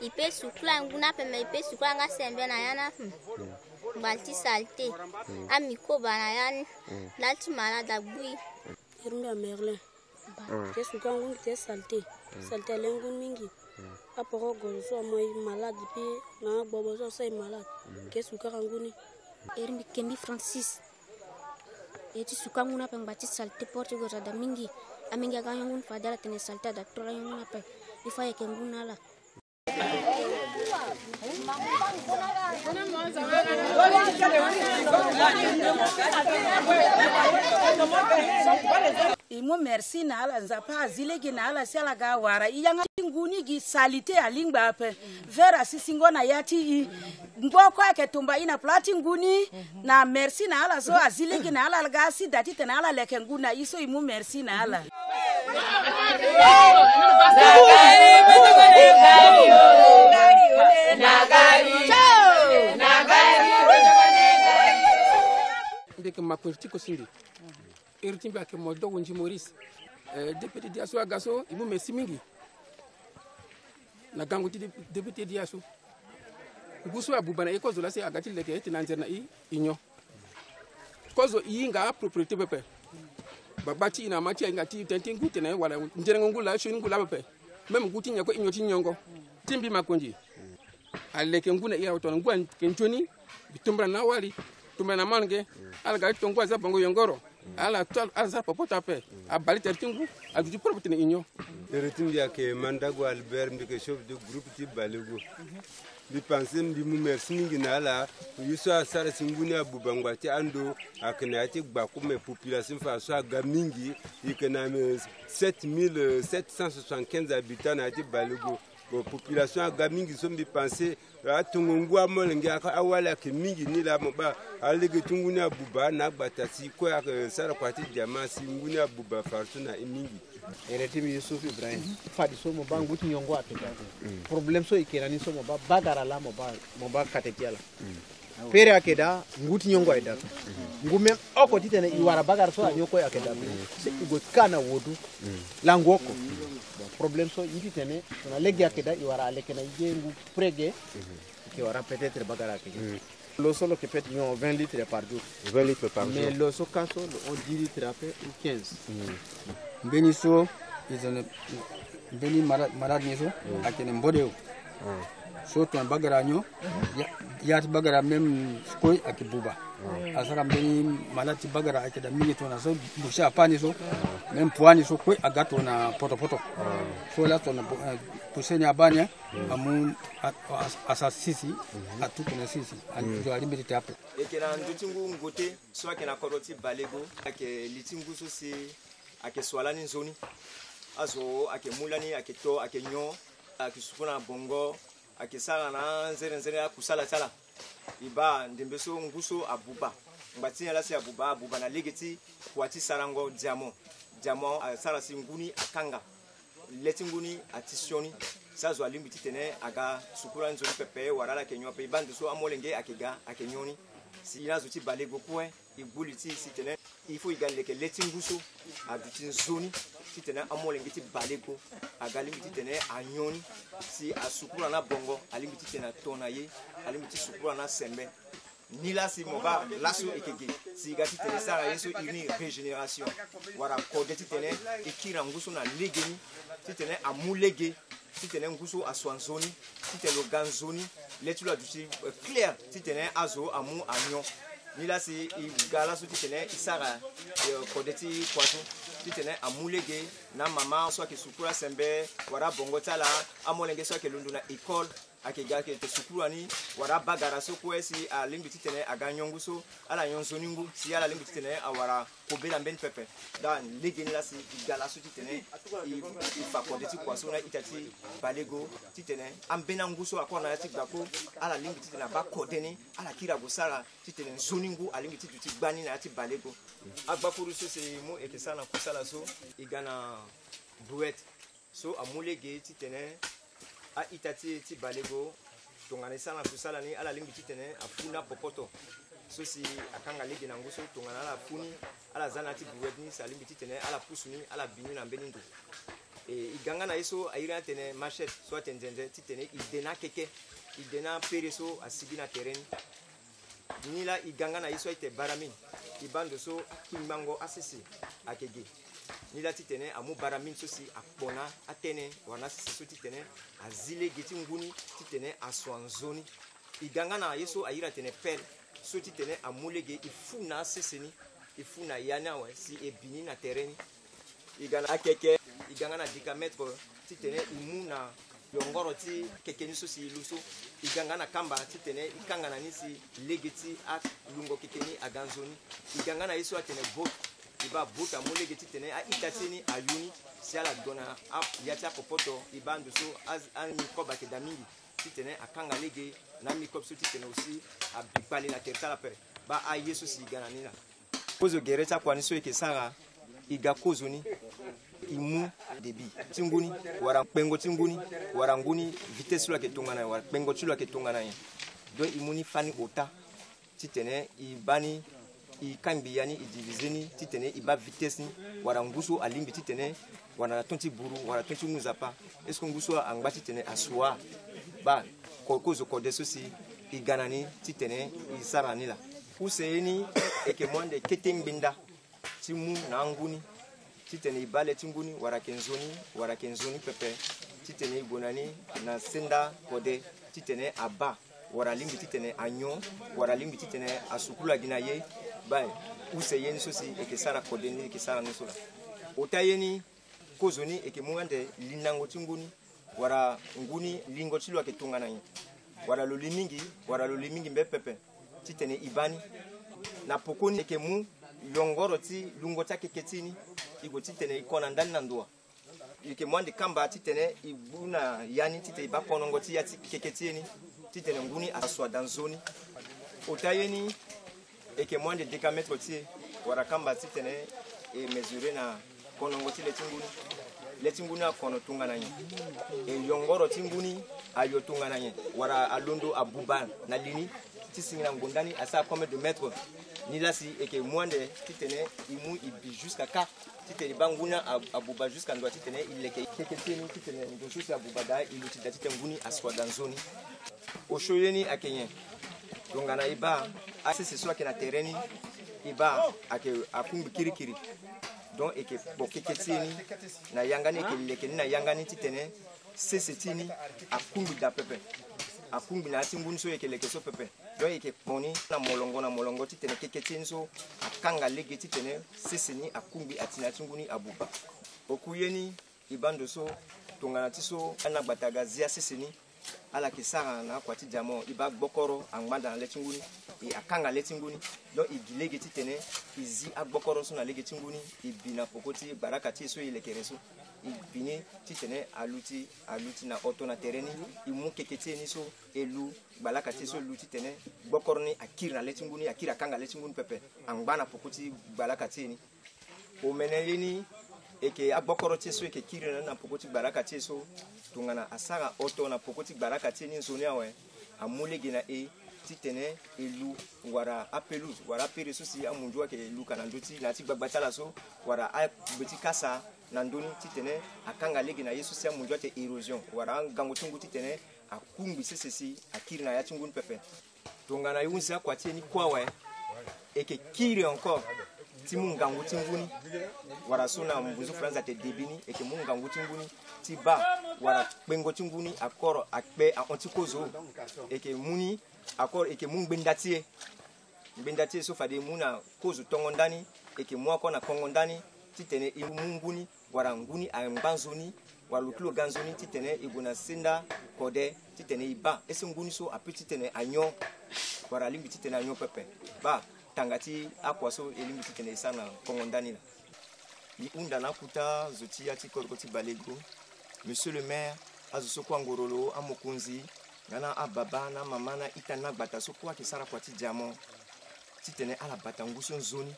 Ipe sukla nguna pe me ipe sukla nga sembe na yana balti salte amiko bana yan lalti mala da bui irunda merle ke sukla ngun ke salte salte lengun mingi apoko golso moy malade pi na bobo so say malade ke sukla nguni ermi kembi Francis eti sukla nguna pe bati salte porte go da mingi aminga ga ngun fadala tene salte da tola nguna pe ifa ke nguna la Imo merci na ala nzapa zilegi na ala sala ga wara iyanga nguni gi salite alingba ape vera sisingo na yati i ngoko ake tumba ina plati nguni na merci na ala so azilegi na ala ga si dati tena ala leke nguna iso imo merci na ala ndeke makonti ko sindi ertimbe ake modo wonji Maurice député diaso agaso imu merci mingi na ganguti député diaso gusu abubana e kozo la se agati leke tinanzerna inyo kozo inga propriété pepe babati ina mati inga ti tentingu tena wala njerengo ngula shoni ngula pepe même guti nyako inyo tinyongo timbi makonji aleke nguna iya oton ngwan kenjoni bitumbra na wali tumba na mange alga tongwa za bango yongoro ala tol azar popota pe abali tertingu aduti propriété ne inyo retimbi ake mandago Albert mbike chef de groupe ti balego bi pensem di mu merci mingi na ala yuso asara singuni abubangwa ti ando akena ti gba kuma population fa so aga mingi ikena 7775 habitants na ti balego population aga mingi so mbi penser atungu amolenge awala ke mingi ni la moba alege tunguni abuba na batasi ko sara kwati jamaa singuni abuba fartuna mingi eretimi Yusuf Ibrahim fadi so mo bangu ti nyongo ateka problem so ikenani so mo bagara la mo ba katekiala pere akeda nguti nyongo aida ngume oko titene iwara bagara so anyoko akeda se igo kana wodu langoko problem so yitene na legi akeda iwara alekena yengu prege ki wara peut-être bagara akeda l'eau solo qui peut 20 litres par jour 20 litres par jour mais l'eau so kaso on 10 litres après ou 15 beniso izone beni marad niso akene mbodeo so to bagara nyo yat bagara même koy akibuba asaka beni malati bagara akeda mingi to na so busha pani so même poani so koy agato na poto so la to na pusenya abanya amu asasisi atukuna sisi anjo alimbiti tape ekena ndutingu ngote so akena koroti balego ake litingu so si ake swalani nzoni azo ake mulani ake to ake nyo ake sukuna bongo ake sala na nzere akusala sala iba ndembeso nguso abuba ngati la si abuba na legeti kwati sarango diamond sala si nguni akanga leti nguni atisioni sazo alimbiti tene aga sukura nzoni pepe warala kenyo pe bande so amolenge akega akenyoni si inazo ti balego point ibuliti si tene il faut égaler que letinguso aduti nzoni si tene amolenge ti balego aga limbiti tene anyoni si asukura na bongo alimbiti tene tona ye alimbiti sukura na sembe ni la si moba laso ekege si gati tene sara yeso ini régénération wara kode ti tene ikira nguso na legeni ti tene amulege ti tene nguso aswanzoni ti tene ganzoni letu la duti clair ti tene azo amu anyo ni la si igala so ti tene isara kode ti kwato ti tene amulege na mama so ke sukura sembe wara bongo tala amolenge so ke lundu na école ake ga ke te sukuru ani wara bagara so ko esi a limbi titene aga nyongu so ala nyonso ningu si ala limbi titene a wara ko bela ben pepe da legi la si igala so titene i fa ko de ti kwaso na itati balego titene ambena nguso akona ya tikbako ala limbi titene ba ko deni ala kira go sara titene zoningu ala limbi tituti gbani na ti balego agbakuru so se mo eke sana ko sala so igana buet so amulege titene a itati ti balego tongana sana kusala ni ala limbi titene afuna popoto so si akanga legi na nguso tongana ala funi ala zana ti buwedni sa limbi titene ala pusuni ala bini na benindu iganga na iso ayira tene machete so tenzenze titene idena keke idena pereso asibi na terrain nila iganga na iso ite baramin ibando so kimbango asisi akege nila titene amu baramin so si akpona atene wana sisi so titene azile geti nguni titene aswanzoni iganga na yeso ayira tene pel so titene amulege ifuna seseni ifuna yana we si ebini na terreni igana akeke iganga na dikametre titene imuna yongoro ti kekeni so si luso iganga na kamba titene ikanga na nisi legeti a lungo kekeni aganzoni iganga na yeso atene bot iba buta mulege titene a itatini ayuni si ala dona a yati apopoto ibando so an mikoba ke damingi titene akanga lege na mikob so titene aussi a bipali na tertala pe ba a yeso si gana nila kozo gereta kwa niso eke sara iga kozo ni imu debi tinguni wara pengo tinguni wara nguni vitesse la ke tongana wara pengo chula ke tongana ya do imuni fani ota titene ibani ikambi yani idivizeni titene iba vitesse ni wara nguso alimbi titene wana tonti buru wana tonti muzapa esko nguso angba titene aswa ba kokozo kodeso si iganani titene isarani la useni eke monde ketembinda timu na nguni titene ibale tinguni wara kenzoni pepe titene igonani na senda kode titene aba wara limbi titene anyo wara limbi titene asukula ginaye ba useyeni sosi eke sara kode ni eke sara nisola otayeni kozoni eke muande linango tinguni wara nguni lingo chilwa ketungana yi wara lolimingi mbe pepe titene ibani na pokoni eke mu yongoro ti lungo ta keketini igo titene ikona ndani na ndoa ike mwandi kamba titene ibuna yani tite iba konongo ti ya keketini titene nguni aswa danzoni otayeni eke mwandi dekametre ti wara kamba titene e mesurer na konongo ti letinguni akono tungana yi e yongoro tinguni ayo tungana yi wara alondo abuba na lini tisingina ngondani asa combien de mètres ni lasi eke mwande titene imu ibi jusqu'à ka titene banguna abuba jusqu'à ndo titene ileke keketeni titene ndo susi abuba da iluti da titene nguni aswa danzoni oshoyeni akenye tungana iba asisi so akena terreni iba ake akumbi kirikiri donc eke bokeketeni na yangani eke lekeni na yangani titene sesetini akumbi da pepe akumbi na tinguni so eke leke so pepe donc eke poni na molongo titene keketeni so akanga lege titene seseni akumbi atina tinguni abuba okuyeni ibando so tongana tiso ana bataga zia seseni ala kisara na kwati jamo iba gbokoro angmanda na letinguni e akanga letinguni donc igilege titene izi agbokoro so na lege tinguni ibina pokoti barakati so ilekereso ibini titene aluti na auto na terreni imu keketeni so elu balakati so luti tene gbokoro ni akira letinguni akira kanga letinguni pepe angbana pokoti balakati ni o menelini eke agbokoro tieso eke kiri na pokoti baraka tieso tungana asara auto na pokoti baraka tieni zoni awe amulege na titene elu wara apelus wara pereso si amunjwa ke elu kana ndoti na ti gbagbatala so wara a beti kasa na ndoni titene akanga lege na yesu si amunjwa te erosion wara gango tungu titene akumbi sesesi akiri na ya tungu pepe tungana yunza kwa tieni kwawe eke kiri encore timungangu tinguni wara suna mbuzu franza te debini eke mungangu tinguni tiba wara pengo tinguni akoro akpe antikozo eke muni akoro eke mungbendatie mbendatie so fade muna kozo tongondani eke mu akona kongondani titene imunguni wara nguni ambanzoni walutulo ganzoni titene iguna senda kode titene iba ese nguni so api titene anyo wara limbi titene anyo pepe ba tangati akwaso elimbi titene sana kongondani la ni unda na kuta zoti ati korkoti balego monsieur le maire azuso kwa ngorolo amokunzi ngana ababa na mama na itana gbata so kwa kisara kwa tijamo titene ala bata nguso nzoni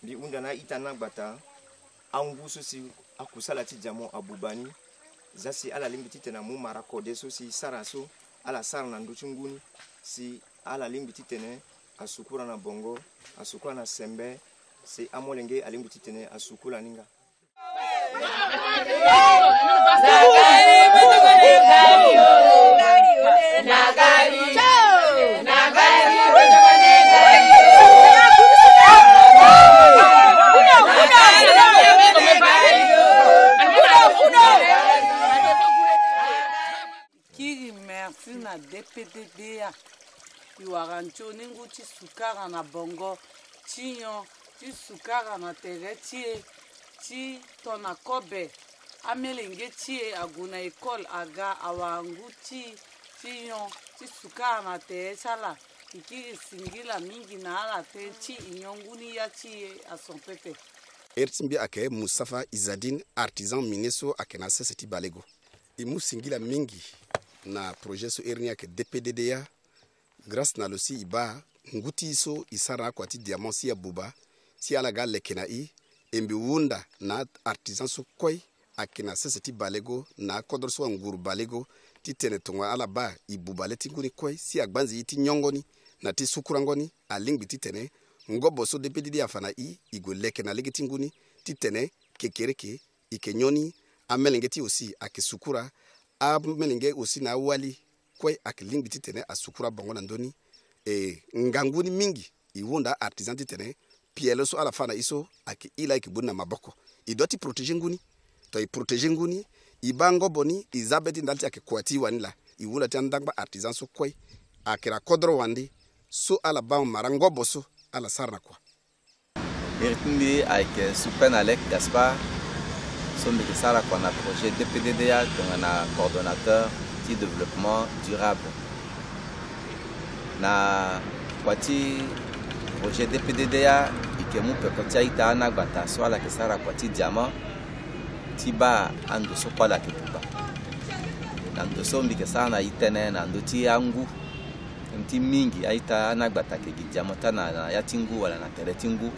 ni unda na itana gbata anguso si akusala tijamo abubani zasi ala limbi titena mu marakode so si saraso ala sara na ndochunguni si ala limbi titene asukura na bongo asukura na sembe si amolenge alimbi titene asukula ninga merci na DPDD iwarancho ningu ti sukara na bongo tinyo ti sukara na tere ti tona kobe amelenge ti aguna école aga awangu tinyo ti sukara na tere sala ikiri singila mingi na ala te ti inyonguni ya ti asompepe Ertimbi ake Mustafa Izadin artisan mineso akena seti balego imu singila mingi na projet so ernia ke DPDDA grâce na losi iba nguti so isara kwati diamant si abuba si alaga lekena i embi wunda na artisan so koy akena seti balego na kodro so nguru balego ti tene tonga ala ba ibubale tinguni koy si agbanzi ti nyongoni na ti sukurangoni alingbi ti tene ngobo so DPDDA afana i igo lekena legi tinguni ti tene kekereke ikenyoni amelengeti aussi akisukura amelenge aussi na wali kwe akilingi titene asukura bongo na ndoni nganguni mingi iwunda artisan titene pielo so ala fana iso aki ila ikibuna maboko idoti protéger nguni to i protéger nguni ibango boni izabeti ndalti akikwati wanila iwula tandangba artisan so kwe akira kodro wandi so ala ba marango boso ala sarna kwa Ertimbi avec Soupen Alec Gaspard sommes de Sara qu'on a projet DPDDA qu'on a coordonnateur de développement durable. Na kwati projet DPDDA ikemu pekotia ita na gbata so ala ke Sara kwati diamant tiba ando so kwa la ketuba. Na ndo so mbi ke Sara na itene na ndo ti angu mti mingi aita na gbata ke diamant na ya tingu wala na tere tingu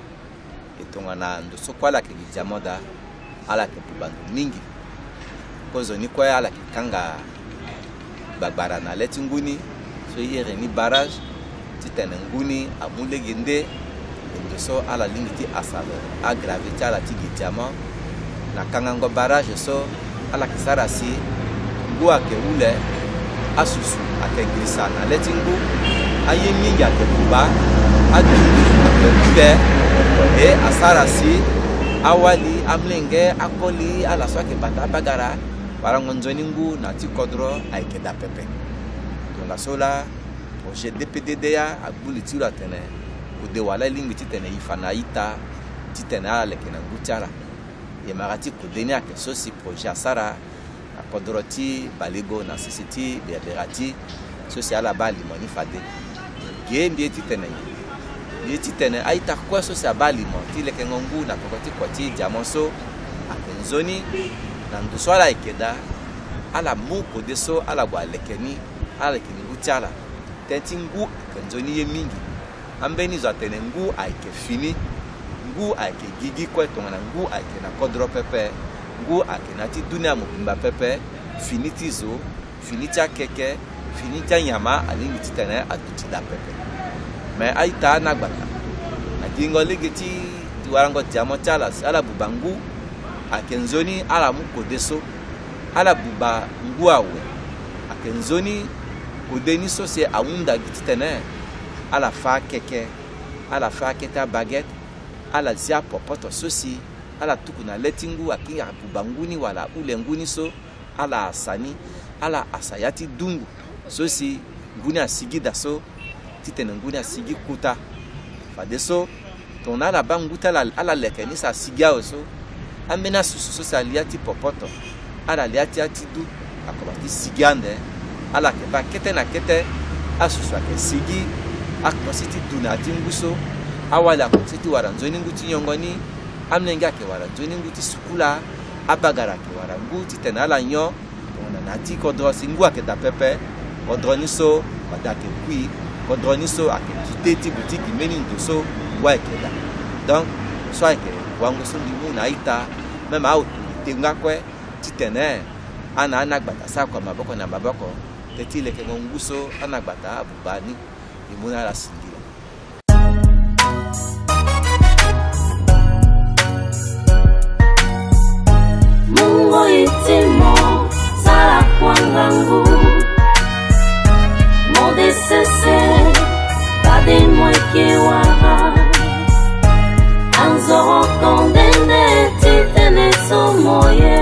etonga na ndo so kwa la ke diamant da ala ke pubandu mingi kozo ni kwa ala ke kanga bagbara na letinguni so yere ni barrage titene nguni amule gende ndo so ala lingiti asalo a gravité ala tigi diamant na kanga ngo barrage so ala kisara si ngua ke ule asusu ake grisa na letingu aye mingi ake kuba adu ake e asara si awali amlenge akoli ala swake bata bagara warangonzoningu na tikodro aikeda pepe to la sola projet DPDDA agbuli tira tene ode wala lingi titene ifana ita titene ala lekena ngutara ye marati kodeni ake sosi projet asara akodroti balego na sisiti berati sosi ala bali moni fade gembi titene ye titene aita kwa sosi abali mo tileke ngongu na kokoti kwati diamonso akenzoni na nduswala ikeda ala muko deso ala gwa lekeni ala lekeni ngutiala tenti ngu kenzoni ye mingi ambeni zo atene ngu aike fini ngu aike gigi kweto na ngu aike na kodro pepe ngu aike na ti dunia mukimba pepe finiti zo finita keke finita nyama alingi titene atutida pepe me aita na gbata na dingo ligiti duwarango diamant ala ala bubangu akenzoni ala muko deso ala buba nguawe akenzoni kodeni so se awunda gititene ala fa keke ala fa keta baguette ala zia popoto sosi ala tukuna letingu akinga bubanguni wala ulenguni so ala asani ala asayati dungu sosi nguni asigi daso titene nguni asigi kuta fa deso tona la banguta ala lekeni sa sigia oso amena susu so salia ti popoto ala liati atidu akobati sigiande ala ke ba kete na kete asusu ake sigi akositi dunati nguso awala kositi waranzoni nguti nyongoni amnenga ke waranzoni nguti sukula abagara ke waranguti tenala nyo ona nati kodrosi ngwa ke da pepe kodroniso badake kui kodroniso ake kiteti boutique meni ndoso wa ekeda donc soit que wango sundi muna ita même autorité ngakwe titene ana anagbata sa kwa maboko na maboko tetile ke nguso anagbata abubani imuna la singira Mungu itimo sala kwangangu modesese tade moikewa Anzo kondene titene somoye